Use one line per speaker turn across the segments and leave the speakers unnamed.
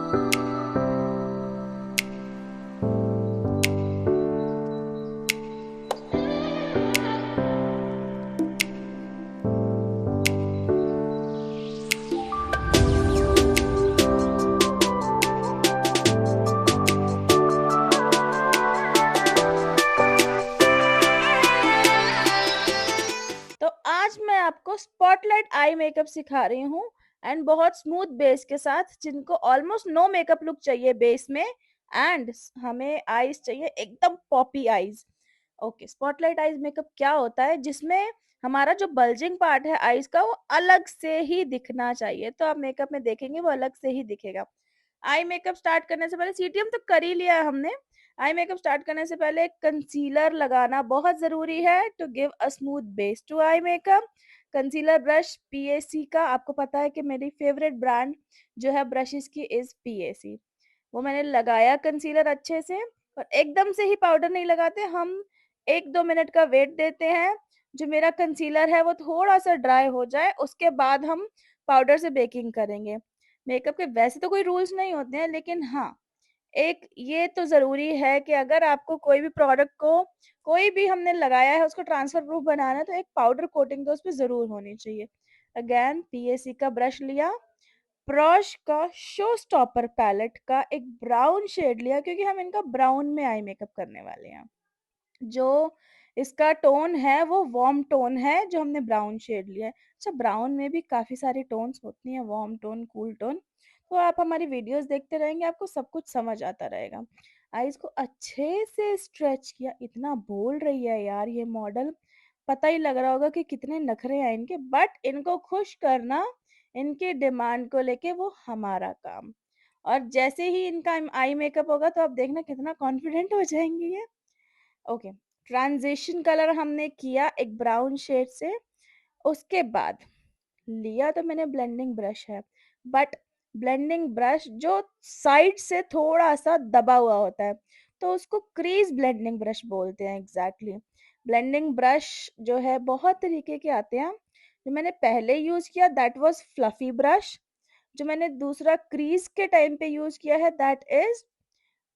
तो आज मैं आपको स्पॉटलाइट आई मेकअप सिखा रही हूँ एंड बहुत स्मूथ बेस के साथ, जिनको ऑलमोस्ट नो मेकअप लुक चाहिए बेस में एंड हमें आईज चाहिए एकदम Poppy eyes. Okay, spotlight eyes makeup क्या होता है, जिसमें हमारा जो बल्जिंग पार्ट है आईज का वो अलग से ही दिखना चाहिए। तो आप मेकअप में देखेंगे वो अलग से ही दिखेगा। आई मेकअप स्टार्ट करने से पहले सीटीएम तो कर ही लिया है हमने। आई मेकअप स्टार्ट करने से पहले कंसीलर लगाना बहुत जरूरी है to give a smooth base to eye makeup. Concealer brush PAC का, आपको पता है कि मेरी फेवरेट ब्रांड जो है ब्रशेस की इज पीएसी। वो मैंने लगाया कंसीलर अच्छे से, और एकदम से ही पाउडर नहीं लगाते हम। 1-2 मिनट का वेट देते हैं, जो मेरा कंसीलर है वो थोड़ा सा ड्राई हो जाए, उसके बाद हम पाउडर से बेकिंग करेंगे। मेकअप के वैसे तो कोई रूल्स नहीं होते हैं, लेकिन हाँ, एक ये तो ज़रूरी है कि अगर आपको कोई भी प्रोडक्ट को, कोई भी हमने लगाया है उसको ट्रांसफर प्रूफ बनाना है, तो एक पाउडर कोटिंग तो उस पे ज़रूर होनी चाहिए। अगेन पीएसी का ब्रश लिया, ब्रश का शो स्टॉपर पैलेट का एक ब्राउन शेड लिया, क्योंकि हम इनका ब्राउन में आई मेकअप करने वाले हैं। जो इसका टोन है वो वार्म टोन है, जो हमने ब्राउन शेड लिया है। अच्छा, ब्राउन में भी काफ़ी सारी टोन्स होती हैं, वार्म टोन, कूल टोन। तो आप हमारी वीडियोस देखते रहेंगे, आपको सब कुछ समझ आता रहेगा। आईज को अच्छे से स्ट्रेच किया। इतना बोल रही है यार ये मॉडल, पता ही लग रहा होगा कि कितने नखरे हैं इनके, बट इनको खुश करना, इनके डिमांड को लेके वो हमारा काम। और जैसे ही इनका आई मेकअप होगा तो आप देखना कितना कॉन्फिडेंट हो जाएंगी ये। ओके, ट्रांजिशन कलर हमने किया एक ब्राउन शेड से। उसके बाद लिया तो मैंने ब्लेंडिंग ब्रश है, बट ब्लेंडिंग ब्रश जो साइड से थोड़ा सा दबा हुआ होता है, तो उसको क्रीज ब्लेंडिंग ब्रश बोलते हैं एग्जैक्टली। ब्लेंडिंग ब्रश जो है बहुत तरीके के आते हैं। जो मैंने पहले यूज किया दैट वाज फ्लफी ब्रश। जो मैंने दूसरा क्रीज के टाइम पे यूज किया है that is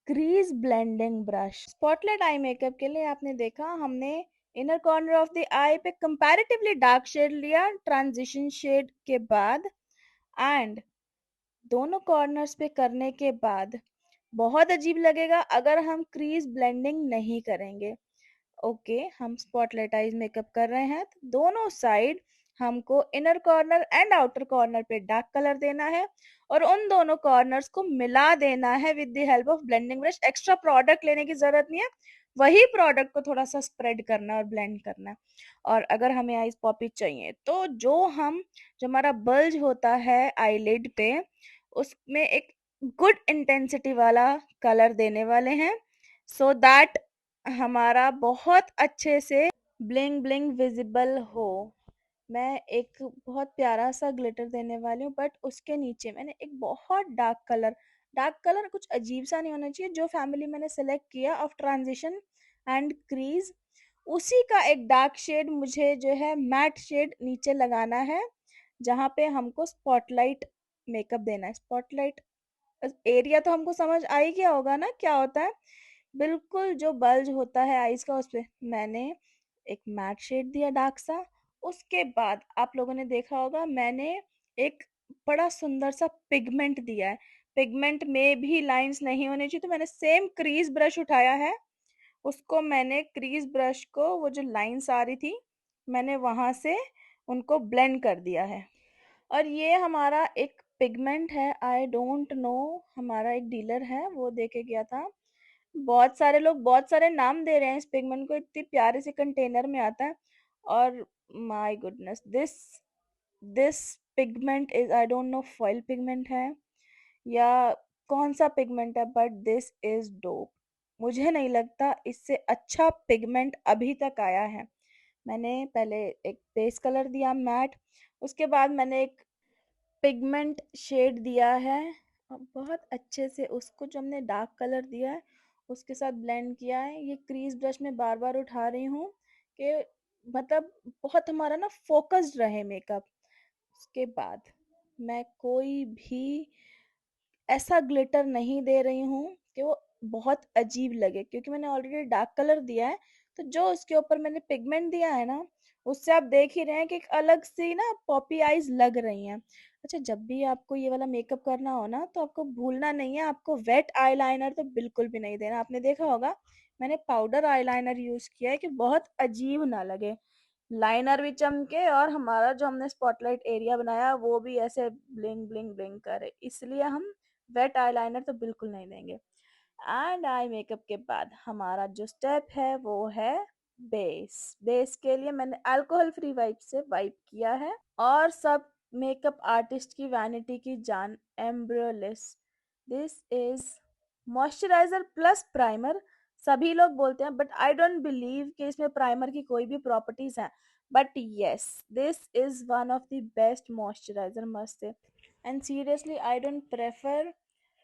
crease blending brush. Spotlight eye makeup के लिए आपने देखा हमने इनर कॉर्नर ऑफ द आई पे कंपैरेटिवली डार्क शेड लिया ट्रांजिशन शेड के बाद, एंड दोनों कॉर्नर्स पे करने के बाद बहुत अजीब लगेगा अगर हम क्रीज ब्लेंडिंग नहीं करेंगे। ओके, हम स्पॉटलाइट आईज मेकअप कर रहे हैं तो दोनों साइड हमको inner corner and outer corner पे डार्क कलर देना है, और उन दोनों कॉर्नर्स को मिला देना है with the help of blending brush. Extra product लेने की जरूरत नहीं है, वही प्रोडक्ट को थोड़ा सा स्प्रेड करना और ब्लेंड करना। और अगर हमें आईज पॉपी चाहिए तो जो हमारा बल्ज होता है आईलिड पे, उसमें एक गुड इंटेंसिटी वाला कलर देने वाले हैं, सो दैट हमारा बहुत अच्छे से ब्लिंग ब्लिंग विजिबल हो। मैं एक बहुत प्यारा सा ग्लिटर देने वाली हूँ, बट उसके नीचे मैंने एक बहुत डार्क कलर कुछ अजीब सा नहीं होना चाहिए। जो फैमिली मैंने सेलेक्ट किया ऑफ ट्रांजिशन एंड क्रीज, उसी का एक डार्क शेड मुझे जो है मैट शेड नीचे लगाना है, जहाँ पे हमको स्पॉटलाइट मेकअप देना है। स्पॉटलाइट एरिया तो हमको समझ आ ही गया होगा ना क्या होता है। बिल्कुल जो बल्ज होता है आईज का, उस पे मैंने एक मैट शेड दिया डार्क सा। उसके बाद आप लोगों ने देखा होगा मैंने एक बड़ा सुंदर सा पिगमेंट दिया है। पिगमेंट में भी लाइंस नहीं होनी चाहिए, तो मैंने सेम क्रीज ब्रश उठाया है, उसको मैंने क्रीज ब्रश को वो जो लाइंस आ रही थी मैंने वहां से उनको ब्लेंड कर दिया है। और ये हमारा एक पिगमेंट है, आई डोंट नो, हमारा एक डीलर है वो देके गया था। बहुत सारे लोग बहुत सारे नाम दे रहे हैं इस पिगमेंट को, इतनी प्यारे से कंटेनर में आता है। और my goodness, this this pigment is, I don't know foil pigment है या कौन सा पिगमेंट है, बट दिस इज डोप। मुझे नहीं लगता इससे अच्छा पिगमेंट अभी तक आया है। मैंने पहले एक बेस कलर दिया मैट, उसके बाद मैंने एक पिगमेंट शेड दिया है, और बहुत अच्छे से उसको जो हमने डार्क कलर दिया है उसके साथ ब्लेंड किया है। ये क्रीज ब्रश में बार बार उठा रही हूँ कि मतलब बहुत हमारा ना फोकस्ड रहे मेकअप। उसके बाद मैं कोई भी ऐसा ग्लिटर नहीं दे रही हूँ कि वो बहुत अजीब लगे, क्योंकि मैंने ऑलरेडी डार्क कलर दिया है। तो जो उसके ऊपर मैंने पिगमेंट दिया है ना, उससे आप देख ही रहे हैं कि एक अलग सी ना पॉपी आईज लग रही हैं। अच्छा, जब भी आपको ये वाला मेकअप करना हो ना, तो आपको भूलना नहीं है, आपको वेट आईलाइनर तो बिल्कुल भी नहीं देना। आपने देखा होगा मैंने पाउडर आईलाइनर यूज किया है कि बहुत अजीब ना लगे, लाइनर भी चमके और हमारा जो हमने स्पॉटलाइट एरिया बनाया वो भी ऐसे ब्लिंग ब्लिंग ब्लिंग करे, इसलिए हम वेट आईलाइनर तो बिल्कुल नहीं देंगे। एंड आई मेकअप के बाद हमारा जो स्टेप है वो है बेस। बेस के लिए मैंने अल्कोहल फ्री वाइप से वाइप किया है, और सब मेकअप आर्टिस्ट की वैनिटी की जान, Embryolisse. This is moisturiser plus primer. सभी लोग बोलते हैं, बट आई डोंट बिलीव कि इसमें प्राइमर की कोई भी प्रॉपर्टीज हैं। But yes, this is one of the best moisturiser, must say. And seriously I don't prefer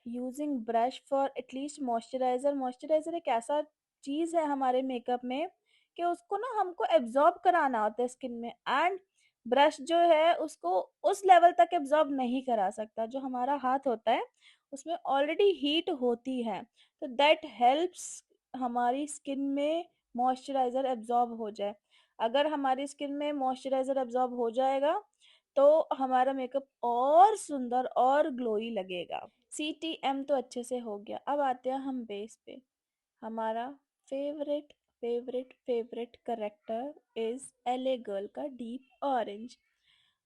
using brush for at least moisturiser. Moisturiser एक ऐसा चीज है हमारे मेकअप में कि उसको ना हमको एब्जॉर्ब कराना होता है स्किन में, एंड ब्रश जो है उसको उस लेवल तक एब्जॉर्ब नहीं करा सकता। जो हमारा हाथ होता है उसमें ऑलरेडी हीट होती है, तो दैट हेल्प्स हमारी स्किन में मॉइस्चराइजर एब्जॉर्ब हो जाए। अगर हमारी स्किन में मॉइस्चराइजर एब्जॉर्ब हो जाएगा तो हमारा मेकअप और सुंदर और ग्लोई लगेगा। CTM तो अच्छे से हो गया, अब आते हैं हम बेस पे। हमारा favourite favourite favourite character is LA girl का deep orange.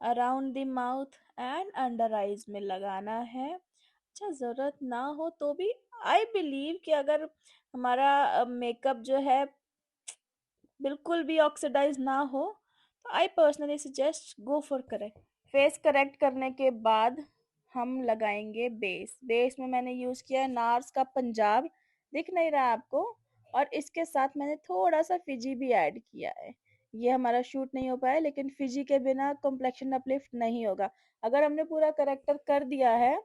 Around the mouth and under eyes में लगाना है। अच्छा, जरूरत ना हो तो भी आई बिलीव कि अगर हमारा मेकअप जो है बिल्कुल भी ऑक्सीडाइज ना हो, तो I personally suggest go for correct. Face correct करने के बाद हम लगाएंगे बेस। बेस में मैंने यूज किया है नार्स का पंजाब, दिख नहीं रहा आपको, और इसके साथ मैंने थोड़ा सा फिजी भी ऐड किया है। ये हमारा शूट नहीं हो पाया, लेकिन फिजी के बिना कॉम्प्लेक्शन अपलिफ्ट नहीं होगा। अगर हमने पूरा करेक्टर कर दिया है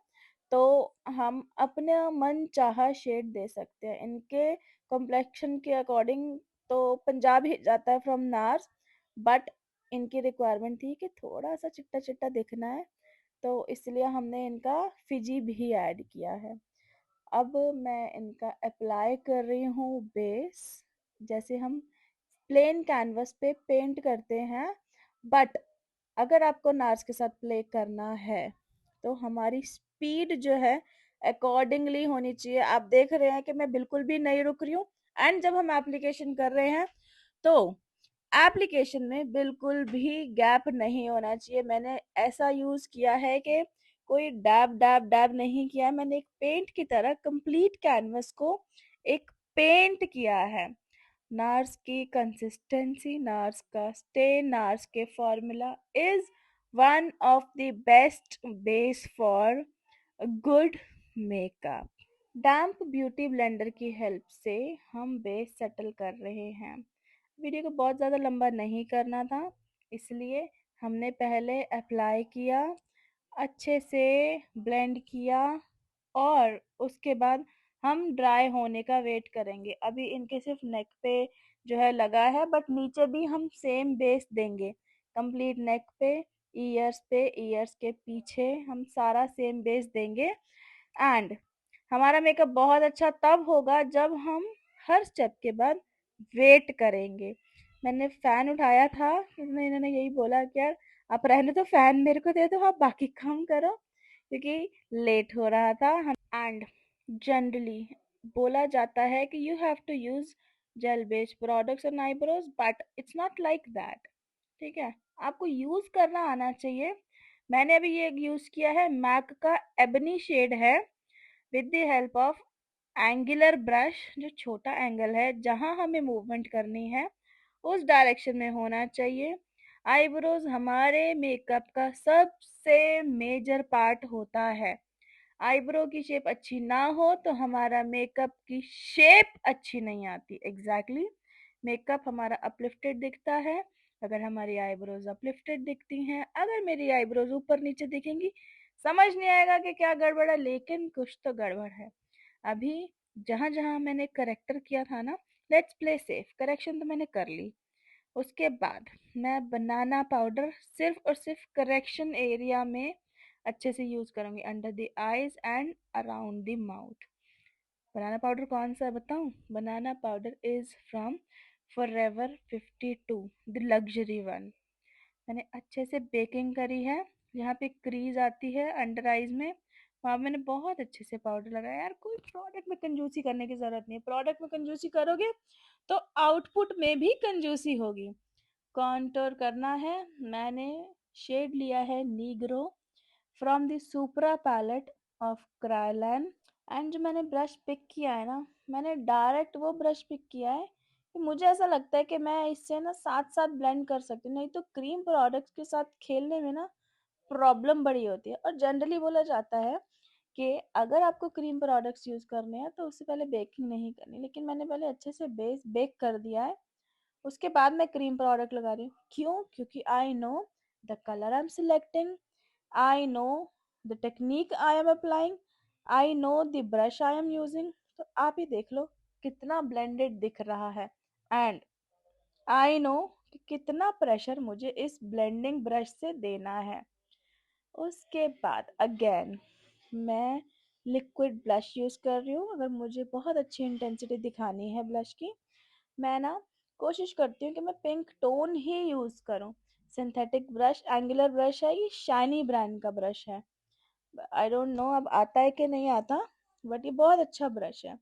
तो हम अपने मन चाहा शेड दे सकते हैं इनके कॉम्प्लेक्शन के अकॉर्डिंग। तो पंजाब ही जाता है फ्रॉम नार्स, बट इनकी रिक्वायरमेंट थी कि थोड़ा सा चिट्टा चिट्टा दिखना है, तो इसलिए हमने इनका फिजी भी ऐड किया है। अब मैं इनका अप्लाई कर रही हूँ बेस, जैसे हम प्लेन कैनवस पे पेंट करते हैं। बट अगर आपको नार्स के साथ प्ले करना है तो हमारी स्पीड जो है अकॉर्डिंगली होनी चाहिए। आप देख रहे हैं कि मैं बिल्कुल भी नहीं रुक रही हूँ। एंड जब हम एप्लीकेशन कर रहे हैं तो एप्लीकेशन में बिल्कुल भी गैप नहीं होना चाहिए। मैंने ऐसा यूज किया है कि कोई डैब डैब डैब नहीं किया है, मैंने एक पेंट की तरह कंप्लीट कैनवस को एक पेंट किया है। नार्स की कंसिस्टेंसी, नार्स का स्टे, नार्स के formula is one of the best base for good makeup. Damp beauty blender की हेल्प से हम बेस सेटल कर रहे हैं। वीडियो को बहुत ज़्यादा लंबा नहीं करना था, इसलिए हमने पहले अप्लाई किया, अच्छे से ब्लेंड किया, और उसके बाद हम ड्राई होने का वेट करेंगे। अभी इनके सिर्फ नेक पे जो है लगा है, बट नीचे भी हम सेम बेस देंगे कंप्लीट नेक पे, ईयर्स के पीछे हम सारा सेम बेस देंगे। एंड हमारा मेकअप बहुत अच्छा तब होगा जब हम हर स्टेप के बाद वेट करेंगे। मैंने फैन उठाया था, इन्होंने यही बोला कि यार आप रहने तो फैन मेरे को दे दो, आप बाकी काम करो, क्योंकि लेट हो रहा था। एंड जनरली बोला जाता है कि you have to use gel based products on eyebrows, but it's not like that. ठीक है, आपको यूज करना आना चाहिए। मैंने अभी ये यूज किया है, मैक का एबनी शेड है, with the help of angular brush. जो छोटा एंगल है जहां हमें मूवमेंट करनी है उस डायरेक्शन में होना चाहिए। आईब्रोज हमारे मेकअप का सबसे मेजर पार्ट होता है। आईब्रो की शेप अच्छी ना हो तो हमारा मेकअप की शेप अच्छी नहीं आती। एग्जैक्टली मेकअप हमारा अपलिफ्टेड दिखता है अगर हमारी आईब्रोज अपलिफ्टेड दिखती हैं। अगर मेरी आईब्रोज ऊपर नीचे दिखेंगी, समझ नहीं आएगा कि क्या गड़बड़ है, लेकिन कुछ तो गड़बड़ है। अभी जहां जहां मैंने करेक्टर किया था ना, लेट्स प्ले सेफ, करेक्शन तो मैंने कर ली। उसके बाद मैं बनाना पाउडर सिर्फ और सिर्फ करेक्शन एरिया में अच्छे से यूज करूंगी under the eyes and around the mouth. Banana powder कौन सा है बताऊं? Banana powder is from forever 52, the luxury one. मैंने अच्छे से बेकिंग करी है। जहाँ पे क्रीज आती है अंडर आइज में, वहाँ मैंने बहुत अच्छे से पाउडर लगाया। यार कोई प्रोडक्ट में कंजूसी करने की जरूरत नहीं है। प्रोडक्ट में कंजूसी करोगे तो आउटपुट में भी कंजूसी होगी। कॉन्टोर करना है। मैंने शेड लिया है negro from the Supra palette of Kryolan. And जो मैंने ब्रश पिक किया है ना, मैंने डायरेक्ट वो ब्रश पिक किया है कि मुझे ऐसा लगता है कि मैं इससे ना साथ साथ ब्लेंड कर सकती हूँ। नहीं तो क्रीम प्रोडक्ट्स के साथ खेलने में ना प्रॉब्लम बड़ी होती है। और जनरली बोला जाता है कि अगर आपको क्रीम प्रोडक्ट्स यूज़ करने हैं तो उससे पहले बेकिंग नहीं करनी, लेकिन मैंने पहले अच्छे से बेस बेक कर दिया है, उसके बाद मैं क्रीम प्रोडक्ट लगा रही हूँ। क्यों? क्योंकि I know the colour I am selecting, I know the technique I am applying, I know the brush I am using. तो आप ही देख लो कितना ब्लेंडेड दिख रहा है। एंड आई नो कि कितना प्रेशर मुझे इस ब्लेंडिंग ब्रश से देना है। उसके बाद अगेन मैं लिक्विड ब्लश यूज़ कर रही हूँ। अगर मुझे बहुत अच्छी इंटेंसिटी दिखानी है ब्लश की, मैं ना कोशिश करती हूँ कि मैं पिंक टोन ही यूज़ करूँ। सिंथेटिक ब्रश एंगुलर ब्रश है, ये शाइनी ब्रांड का ब्रश है। आई डोंट नो अब आता है कि नहीं आता, बट ये बहुत अच्छा ब्रश है।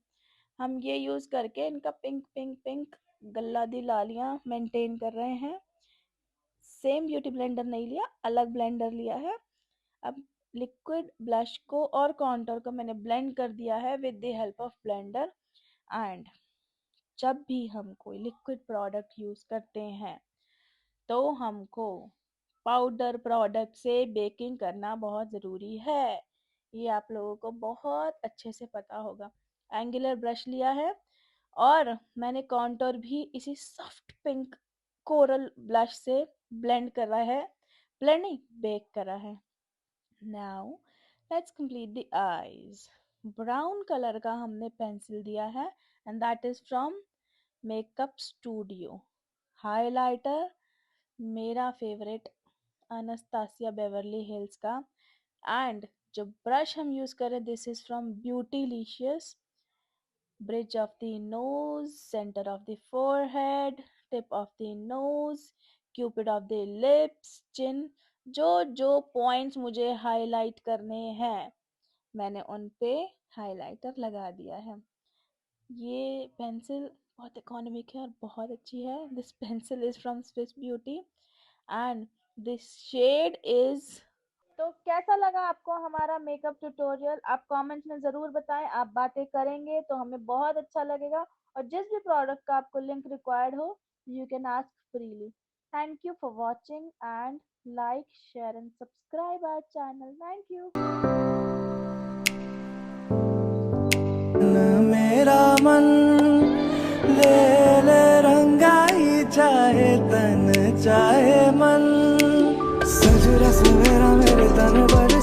हम ये यूज़ करके इनका पिंक पिंक पिंक गल्ला दी लालियाँ मेंटेन कर रहे हैं। सेम ब्यूटी ब्लेंडर नहीं लिया, अलग ब्लेंडर लिया है। अब लिक्विड ब्लश को और कॉन्टोर को मैंने ब्लेंड कर दिया है with the help of blender. And जब भी हम कोई लिक्विड प्रोडक्ट यूज़ करते हैं तो हमको पाउडर प्रोडक्ट से बेकिंग करना बहुत ज़रूरी है। ये आप लोगों को बहुत अच्छे से पता होगा। एंगुलर ब्रश लिया है और मैंने कॉन्टोर भी इसी सॉफ्ट पिंक कोरल ब्लश से ब्लेंड करा है, ब्लेंड नहीं बेक करा है। Now let's complete the eyes. Brown colour का हमने पेंसिल दिया है and that is from makeup studio. Highlighter मेरा फेवरेट अनस्तासिया बेवरली हिल्स का। एंड जो ब्रश हम यूज करें this is from Beautylicious. Bridge of the nose, center of the forehead, tip of the nose, cupid of the lips, chin। जो जो points मुझे highlight करने हैं मैंने उन पे हाइलाइटर लगा दिया है। ये पेंसिल बहुत इकोनॉमिक है और बहुत अच्छी है। This pencil is from Swiss Beauty and this shade is. तो कैसा लगा आपको हमारा मेकअप ट्यूटोरियल? आप कमेंट्स में ज़रूर बताएं। आप बातें करेंगे तो हमें बहुत अच्छा लगेगा। और जिस भी प्रोडक्ट का आपको लिंक रिक्वायर्ड हो, you can ask freely. Thank you for watching and like share and subscribe our channel. Thank you.
मेरा मन ले ले रंगाई, चाहे तन चाहे मन, सजरा सवेरा मेरे तन पर